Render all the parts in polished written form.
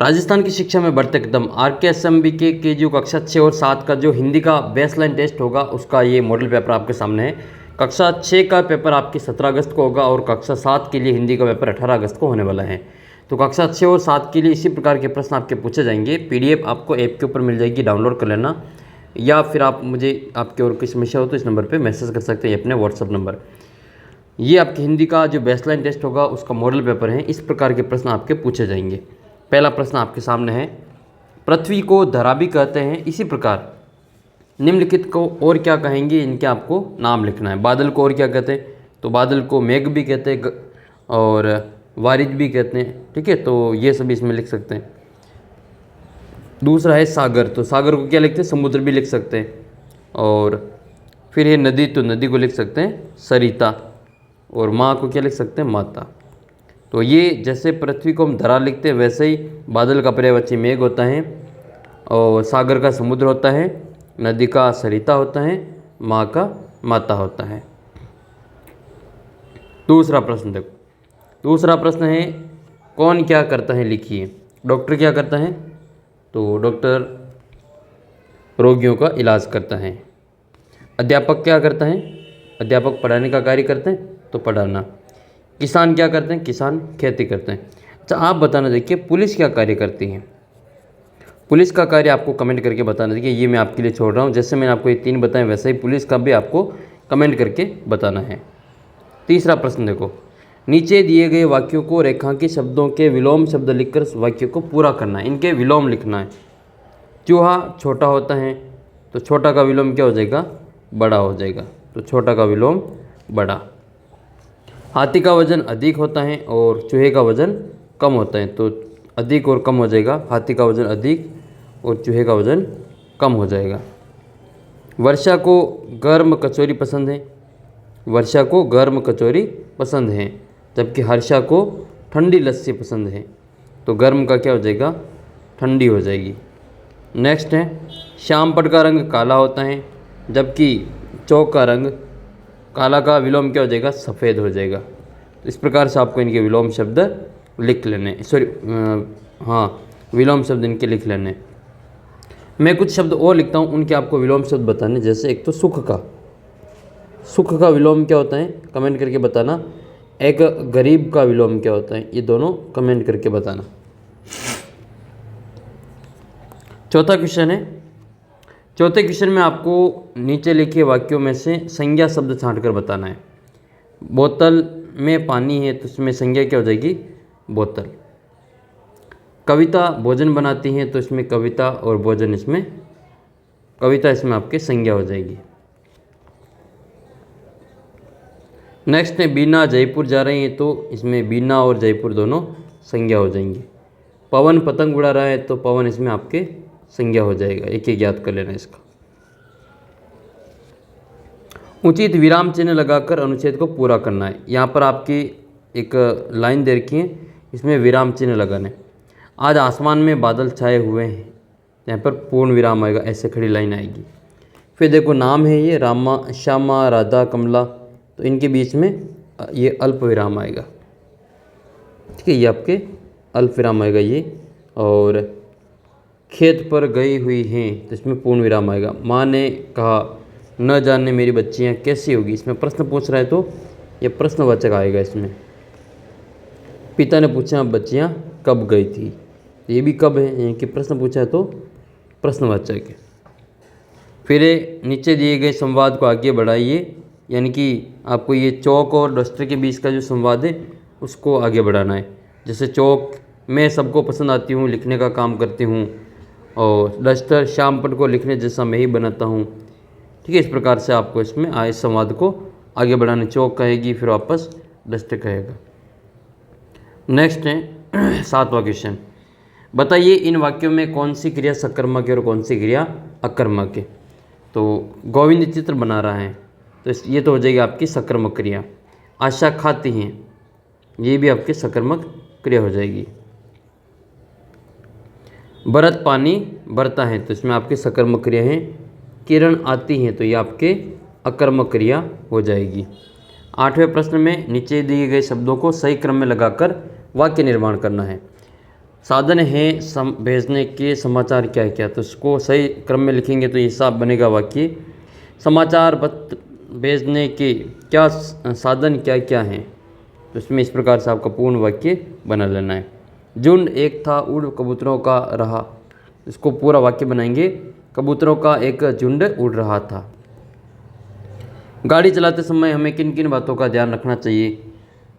राजस्थान की शिक्षा में बढ़ते कदम RKSMB के जो कक्षा 6 और 7 का जो हिंदी का बेसलाइन टेस्ट होगा उसका ये मॉडल पेपर आपके सामने है। कक्षा 6 का पेपर आपकी 17 अगस्त को होगा और कक्षा 7 के लिए हिंदी का पेपर 18 अगस्त को होने वाला है। तो कक्षा 6 और 7 के लिए इसी प्रकार के प्रश्न आपके पूछे जाएंगे। PDF आपको ऐप के ऊपर मिल जाएगी, डाउनलोड कर लेना, या फिर आप मुझे आपकी और कोई समस्या हो तो इस नंबर पर मैसेज कर सकते हैं अपने व्हाट्सअप नंबर। ये आपकी हिंदी का जो बेसलाइन टेस्ट होगा उसका मॉडल पेपर है। इस प्रकार के प्रश्न आपके पूछे जाएंगे। पहला प्रश्न आपके सामने है, पृथ्वी को धरा भी कहते हैं, इसी प्रकार निम्नलिखित को और क्या कहेंगे, इनके आपको नाम लिखना है। बादल को और क्या कहते हैं, तो बादल को मेघ भी कहते हैं और वारिद भी कहते हैं। ठीक है, तो ये सभी इसमें लिख सकते हैं। दूसरा है सागर, तो सागर को क्या लिखते हैं, समुद्र भी लिख सकते हैं। और फिर है नदी, तो नदी को लिख सकते हैं सरिता, और माँ को क्या लिख सकते हैं, माता। तो ये जैसे पृथ्वी को हम धरा लिखते हैं वैसे ही बादल का पर्यायवाची मेघ होता है, और सागर का समुद्र होता है, नदी का सरिता होता है, माँ का माता होता है। दूसरा प्रश्न देखो, दूसरा प्रश्न है, कौन क्या करता है लिखिए। डॉक्टर क्या करता है, तो डॉक्टर रोगियों का इलाज करता है। अध्यापक क्या करता है, अध्यापक पढ़ाने का कार्य करते हैं, तो पढ़ाना। किसान क्या करते हैं, किसान खेती करते हैं। अच्छा, आप बताना, देखिए पुलिस क्या कार्य करती है। पुलिस का कार्य आपको कमेंट करके बताना। देखिए ये मैं आपके लिए छोड़ रहा हूँ, जैसे मैंने आपको ये 3 बताए वैसे ही पुलिस का भी आपको कमेंट करके बताना है। तीसरा प्रश्न देखो, नीचे दिए गए वाक्यों को रेखांकित शब्दों के विलोम शब्द लिखकर वाक्य को पूरा करना है। इनके विलोम लिखना है। चूहा छोटा होता है, तो छोटा का विलोम क्या हो जाएगा, बड़ा हो जाएगा, तो छोटा का विलोम बड़ा। हाथी का वजन अधिक होता है और चूहे का वजन कम होता है, तो अधिक और कम हो जाएगा, हाथी का वजन अधिक और चूहे का वजन कम हो जाएगा। वर्षा को गर्म कचौरी पसंद है, वर्षा को गर्म कचौरी पसंद है, जबकि हर्षा को ठंडी लस्सी पसंद है, तो गर्म का क्या हो जाएगा, ठंडी हो जाएगी। नेक्स्ट है, श्याम पट का रंग काला होता है, जबकि चौक का रंग, काला का विलोम क्या हो जाएगा, सफ़ेद हो जाएगा। तो इस प्रकार से आपको इनके विलोम शब्द लिख लेने, विलोम शब्द इनके लिख लेने। मैं कुछ शब्द और लिखता हूँ, उनके आपको विलोम शब्द बताने। जैसे एक तो सुख का, सुख का विलोम क्या होता है, कमेंट करके बताना। एक गरीब का विलोम क्या होता है, ये दोनों कमेंट करके बताना। चौथा क्वेश्चन है, चौथे क्वेश्चन में आपको नीचे लिखे वाक्यों में से संज्ञा शब्द छांट कर बताना है। बोतल में पानी है, तो इसमें संज्ञा क्या हो जाएगी, बोतल। कविता भोजन बनाती है, तो इसमें कविता और भोजन, इसमें कविता, इसमें आपके संज्ञा हो जाएगी। नेक्स्ट है, बीना जयपुर जा रही है, तो इसमें बीना और जयपुर दोनों संज्ञा हो जाएंगी। पवन पतंग उड़ा रहा है, तो पवन इसमें आपके संज्ञा हो जाएगा। एक एक याद कर लेना इसका। उचित विराम चिन्ह लगाकर अनुच्छेद को पूरा करना है। यहाँ पर आपकी एक लाइन दे रखी है, इसमें विराम चिन्ह लगाने। आज आसमान में बादल छाए हुए हैं, यहाँ पर पूर्ण विराम आएगा, ऐसे खड़ी लाइन आएगी। फिर देखो नाम है ये रामा, श्यामा, राधा, कमला, तो इनके बीच में ये अल्प विराम आएगा। ठीक है, ये आपके अल्प विराम आएगा ये। और खेत पर गई हुई हैं, तो इसमें पूर्ण विराम आएगा। माँ ने कहा, न जाने मेरी बच्चियाँ कैसी होगी, इसमें प्रश्न पूछ रहा है तो ये प्रश्नवाचक आएगा इसमें। पिता ने पूछा, बच्चियाँ कब गई थी, ये भी कब है, यानी कि प्रश्न पूछा है तो प्रश्नवाचक है। फिर नीचे दिए गए संवाद को आगे बढ़ाइए, यानी कि आपको ये चौक और डस्टर के बीच का जो संवाद है उसको आगे बढ़ाना है। जैसे चौक, मैं सबको पसंद आती हूँ, लिखने का काम करती हूँ, और डस्टर, शाम पट को लिखने जैसा मैं ही बनाता हूँ। ठीक है, इस प्रकार से आपको इसमें इस संवाद को आगे बढ़ाने। चौक कहेगी, फिर वापस डस्टर कहेगा। नेक्स्ट है 7वां क्वेश्चन, बताइए इन वाक्यों में कौन सी क्रिया सकर्मक है और कौन सी क्रिया अकर्मक है। तो गोविंद चित्र बना रहा है, तो ये तो हो जाएगी आपकी सकर्मक क्रिया। आशा खाती हैं, ये भी आपकी सकर्मक क्रिया हो जाएगी। भरत पानी भरता है, तो इसमें आपकी सकर्मक क्रिया है। किरण आती हैं, तो ये आपके अकर्मक क्रिया हो जाएगी। 8वें प्रश्न में नीचे दिए गए शब्दों को सही क्रम में लगाकर वाक्य निर्माण करना है। साधन है भेजने के समाचार क्या क्या, तो इसको सही क्रम में लिखेंगे तो ये साफ बनेगा वाक्य। समाचार पत्र भेजने के क्या साधन क्या क्या हैं, तो इसमें इस प्रकार से आपका पूर्ण वाक्य बना लेना है। झुंड एक था उड़ कबूतरों का रहा, इसको पूरा वाक्य बनाएंगे। कबूतरों का एक झुंड उड़ रहा था। गाड़ी चलाते समय हमें किन किन बातों का ध्यान रखना चाहिए,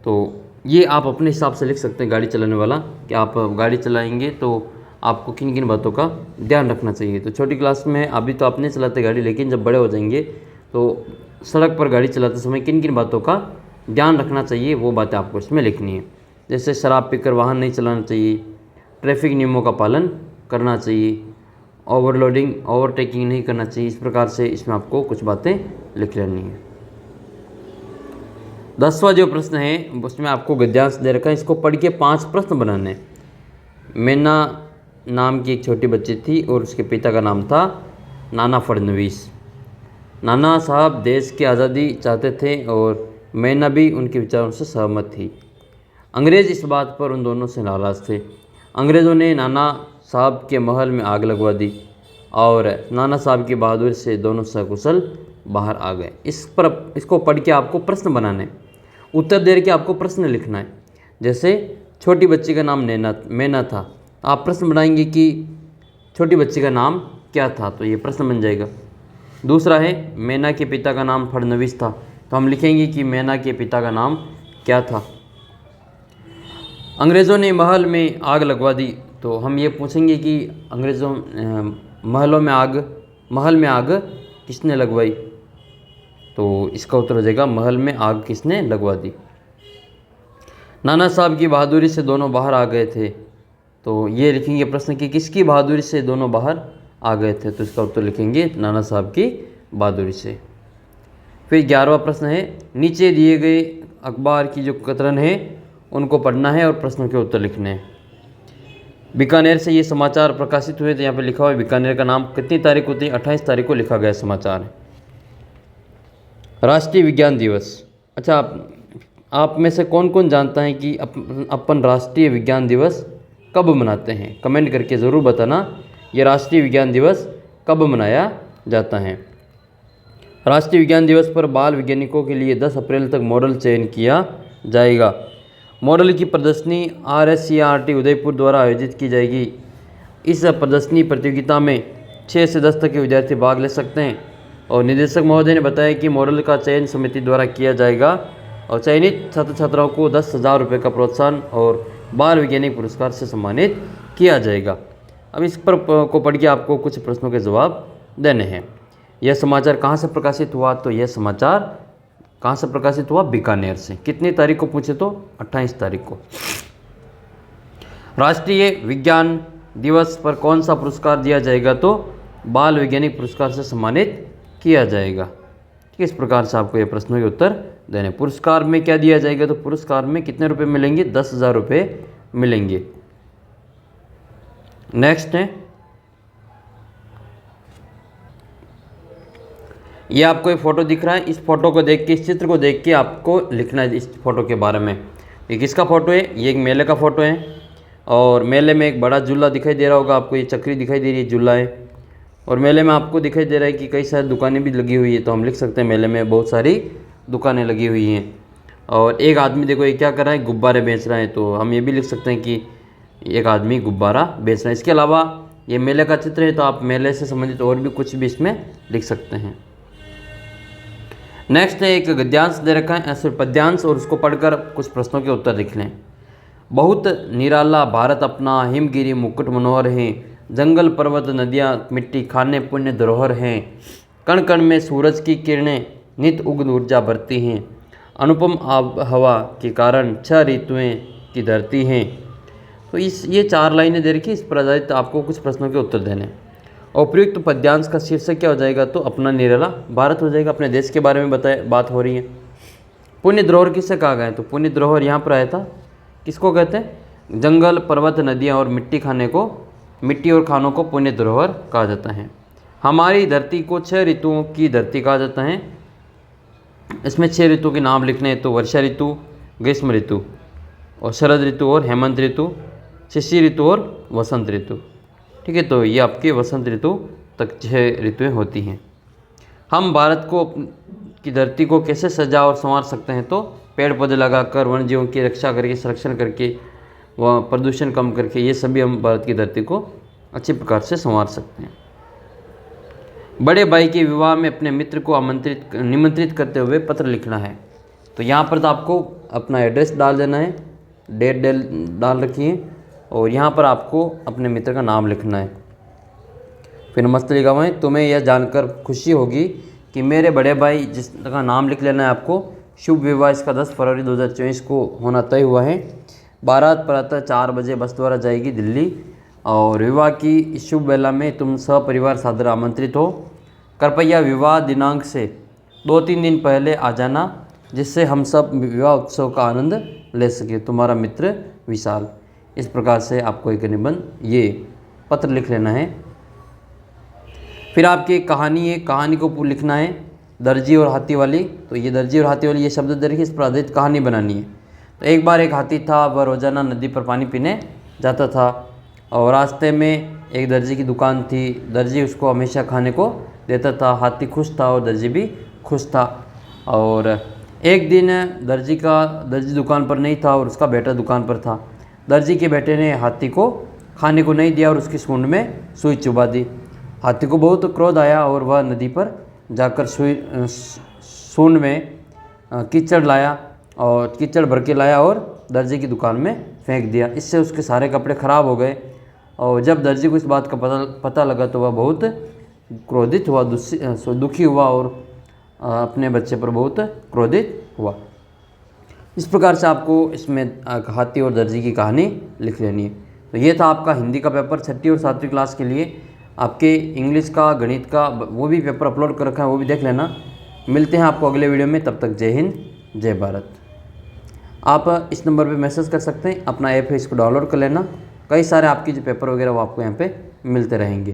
तो ये आप अपने हिसाब से लिख सकते हैं गाड़ी चलाने वाला, कि आप गाड़ी चलाएंगे तो आपको किन किन बातों का ध्यान रखना चाहिए। तो छोटी क्लास में अभी तो आप नहीं चलाते गाड़ी, लेकिन जब बड़े हो जाएंगे तो सड़क पर गाड़ी चलाते समय किन किन बातों का ध्यान रखना चाहिए वो बातें आपको इसमें लिखनी है। जैसे शराब पीकर वाहन नहीं चलाना चाहिए, ट्रैफिक नियमों का पालन करना चाहिए, ओवरलोडिंग ओवरटेकिंग नहीं करना चाहिए। इस प्रकार से इसमें आपको कुछ बातें लिख लेनी है। 10वां जो प्रश्न है उसमें आपको गद्यांश दे रखा है, इसको पढ़ के 5 प्रश्न बनाने हैं। मैना नाम की एक छोटी बच्ची थी और उसके पिता का नाम था नाना फडणवीस। नाना साहब देश की आज़ादी चाहते थे और मैना भी उनके विचारों से सहमत थी। अंग्रेज़ इस बात पर उन दोनों से नाराज़ थे। अंग्रेज़ों ने नाना साहब के महल में आग लगवा दी और नाना साहब की बहादुरी से दोनों सकुशल बाहर आ गए। इसको पढ़ के आपको प्रश्न बनाने, उत्तर दे के आपको प्रश्न लिखना है। जैसे छोटी बच्ची का नाम मैना था, आप प्रश्न बनाएंगे कि छोटी बच्ची का नाम क्या था, तो ये प्रश्न बन जाएगा। दूसरा है मैना के पिता का नाम फडणवीस था, तो हम लिखेंगे कि मैना के पिता का नाम क्या था। अंग्रेज़ों ने महल में आग लगवा दी, तो हम ये पूछेंगे कि महल में आग किसने लगवाई, तो इसका उत्तर हो जाएगा महल में आग किसने लगवा दी। नाना साहब की बहादुरी से दोनों बाहर आ गए थे, तो ये लिखेंगे प्रश्न कि किसकी बहादुरी से दोनों बाहर आ गए थे, तो इसका उत्तर लिखेंगे नाना साहब की बहादुरी से। फिर 11वां प्रश्न है, नीचे दिए गए अखबार की जो कतरन है उनको पढ़ना है और प्रश्नों के उत्तर लिखने हैं। बीकानेर से ये समाचार प्रकाशित हुए, तो यहाँ पे लिखा हुआ है बीकानेर का नाम कितनी तारीख होती है, 28 तारीख को लिखा गया समाचार। राष्ट्रीय विज्ञान दिवस, अच्छा आप में से कौन कौन जानता है कि अपन राष्ट्रीय विज्ञान दिवस कब मनाते हैं, कमेंट करके ज़रूर बताना ये राष्ट्रीय विज्ञान दिवस कब मनाया जाता है। राष्ट्रीय विज्ञान दिवस पर बाल वैज्ञानिकों के लिए 10 अप्रैल तक मॉडल चयन किया जाएगा। मॉडल की प्रदर्शनी RSCRT उदयपुर द्वारा आयोजित की जाएगी। इस प्रदर्शनी प्रतियोगिता में 6 से 10 तक के विद्यार्थी भाग ले सकते हैं और निदेशक महोदय ने बताया कि मॉडल का चयन समिति द्वारा किया जाएगा और चयनित छात्र छात्राओं को 10,000 रुपये का प्रोत्साहन और बाल वैज्ञानिक पुरस्कार से सम्मानित किया जाएगा। अब इस पर को पढ़ के आपको कुछ प्रश्नों के जवाब देने हैं। यह समाचार कहाँ से प्रकाशित हुआ, तो यह समाचार कहाँ से प्रकाशित हुआ, बीकानेर से। कितनी तारीख को पूछे तो 28 तारीख को। राष्ट्रीय विज्ञान दिवस पर कौन सा पुरस्कार दिया जाएगा, तो बाल वैज्ञानिक पुरस्कार से सम्मानित किया जाएगा। किस प्रकार से आपको ये प्रश्नों के उत्तर देने। पुरस्कार में क्या दिया जाएगा, तो पुरस्कार में कितने रुपए मिलेंगे, 10,000 रुपये मिलेंगे। नेक्स्ट है, ये आपको एक फ़ोटो दिख रहा है, इस फोटो को देख के, इस चित्र को देख के आपको लिखना है इस फोटो के बारे में। ये किसका फ़ोटो है, ये एक मेले का फ़ोटो है और मेले में एक बड़ा झूला दिखाई दे रहा होगा आपको, ये चक्री दिखाई दे रही है, झूला है। और मेले में आपको दिखाई दे रहा है कि कई सारी दुकानें भी लगी हुई है, तो हम लिख सकते हैं मेले में बहुत सारी दुकानें लगी हुई हैं। और एक आदमी देखो ये क्या कर रहा है, गुब्बारे बेच रहा है, तो हम ये भी लिख सकते हैं कि एक आदमी गुब्बारा बेच रहा है। इसके अलावा ये मेले का चित्र है, तो आप मेले से संबंधित और भी कुछ भी इसमें लिख सकते हैं। नेक्स्ट है, एक गद्यांश दे रखा है, ऐसे पद्यांश, और उसको पढ़कर कुछ प्रश्नों के उत्तर लिख लें। बहुत निराला भारत अपना, हिमगिरी मुकुट मनोहर है, जंगल पर्वत नदियाँ मिट्टी खाने पुण्य धरोहर हैं, कण कण में सूरज की किरणें नित उग्र ऊर्जा भरती हैं, अनुपम आबहवा के कारण 6 ऋतुएं की धरती हैं। तो ये 4 लाइनें दे रखी, इस पर आधारित आपको कुछ प्रश्नों के उत्तर देने। और प्रयुक्त पद्यांश का शीर्षक क्या हो जाएगा, तो अपना निराला भारत हो जाएगा। अपने देश के बारे में बात हो रही है। पुण्य धरोहर किससे कहा गया है, तो पुण्य धरोहर यहाँ पर आया था, किसको कहते हैं, जंगल पर्वत नदियाँ और मिट्टी और खानों को पुण्य धरोहर कहा जाता है। हमारी धरती को 6 ऋतुओं की धरती कहा जाता है। इसमें 6 ऋतु के नाम लिखने हैं, तो वर्षा ऋतु, ग्रीष्म ऋतु और शरद ऋतु और हेमंत ऋतु। शिशिर ऋतु और वसंत ऋतु। ठीक है, तो ये आपके वसंत ऋतु तक 6 ऋतुएँ होती हैं। हम भारत को की धरती को कैसे सजा और संवार सकते हैं, तो पेड़ पौधे लगाकर, वन जीवों की रक्षा करके, संरक्षण करके, व प्रदूषण कम करके, ये सभी हम भारत की धरती को अच्छे प्रकार से संवार सकते हैं। बड़े भाई के विवाह में अपने मित्र को निमंत्रित करते हुए पत्र लिखना है। तो यहाँ पर तो आपको अपना एड्रेस डाल देना है, डेट डाल रखी है, और यहाँ पर आपको अपने मित्र का नाम लिखना है। फिर मस्त लिखा हुआ है, तुम्हें यह जानकर खुशी होगी कि मेरे बड़े भाई, जिसका नाम लिख लेना है आपको, शुभ विवाह इसका 10 फरवरी 2024 को होना तय हुआ है। बारात प्रातः 4 बजे बस द्वारा जाएगी दिल्ली, और विवाह की इस शुभ वेला में तुम सपरिवार सादर आमंत्रित हो। कृपया विवाह दिनांक से 2-3 दिन पहले आ जाना, जिससे हम सब विवाह उत्सव का आनंद ले सके। तुम्हारा मित्र विशाल। इस प्रकार से आपको एक निबंध, ये पत्र लिख लेना है। फिर आपकी एक कहानी है, कहानी को लिखना है, दर्जी और हाथी वाली। तो ये दर्जी और हाथी वाली ये शब्द दे रखी, इस पर आधारित कहानी बनानी है। तो एक बार एक हाथी था, वह रोजाना नदी पर पानी पीने जाता था, और रास्ते में एक दर्जी की दुकान थी। दर्जी उसको हमेशा खाने को देता था। हाथी खुश था और दर्जी भी खुश था। और एक दिन दर्जी दुकान पर नहीं था और उसका बेटा दुकान पर था। दर्जी के बेटे ने हाथी को खाने को नहीं दिया और उसकी सूंड में सुई चुभा दी। हाथी को बहुत क्रोध आया और वह नदी पर जाकर सूंड में कीचड़ भर के लाया और दर्जी की दुकान में फेंक दिया। इससे उसके सारे कपड़े ख़राब हो गए, और जब दर्जी को इस बात का पता लगा तो वह बहुत क्रोधित हुआ, दुखी हुआ, और अपने बच्चे पर बहुत क्रोधित हुआ। इस प्रकार से आपको इसमें हाथी और दर्जी की कहानी लिख लेनी है। तो ये था आपका हिंदी का पेपर 6ठी और 7वीं क्लास के लिए। आपके इंग्लिश का, गणित का वो भी पेपर अपलोड कर रखा है, वो भी देख लेना। मिलते हैं आपको अगले वीडियो में, तब तक जय हिंद जय भारत। आप इस नंबर पे मैसेज कर सकते हैं, अपना ऐप है इसको डाउनलोड कर लेना। कई सारे आपके जो पेपर वगैरह वो आपको यहाँ पे मिलते रहेंगे।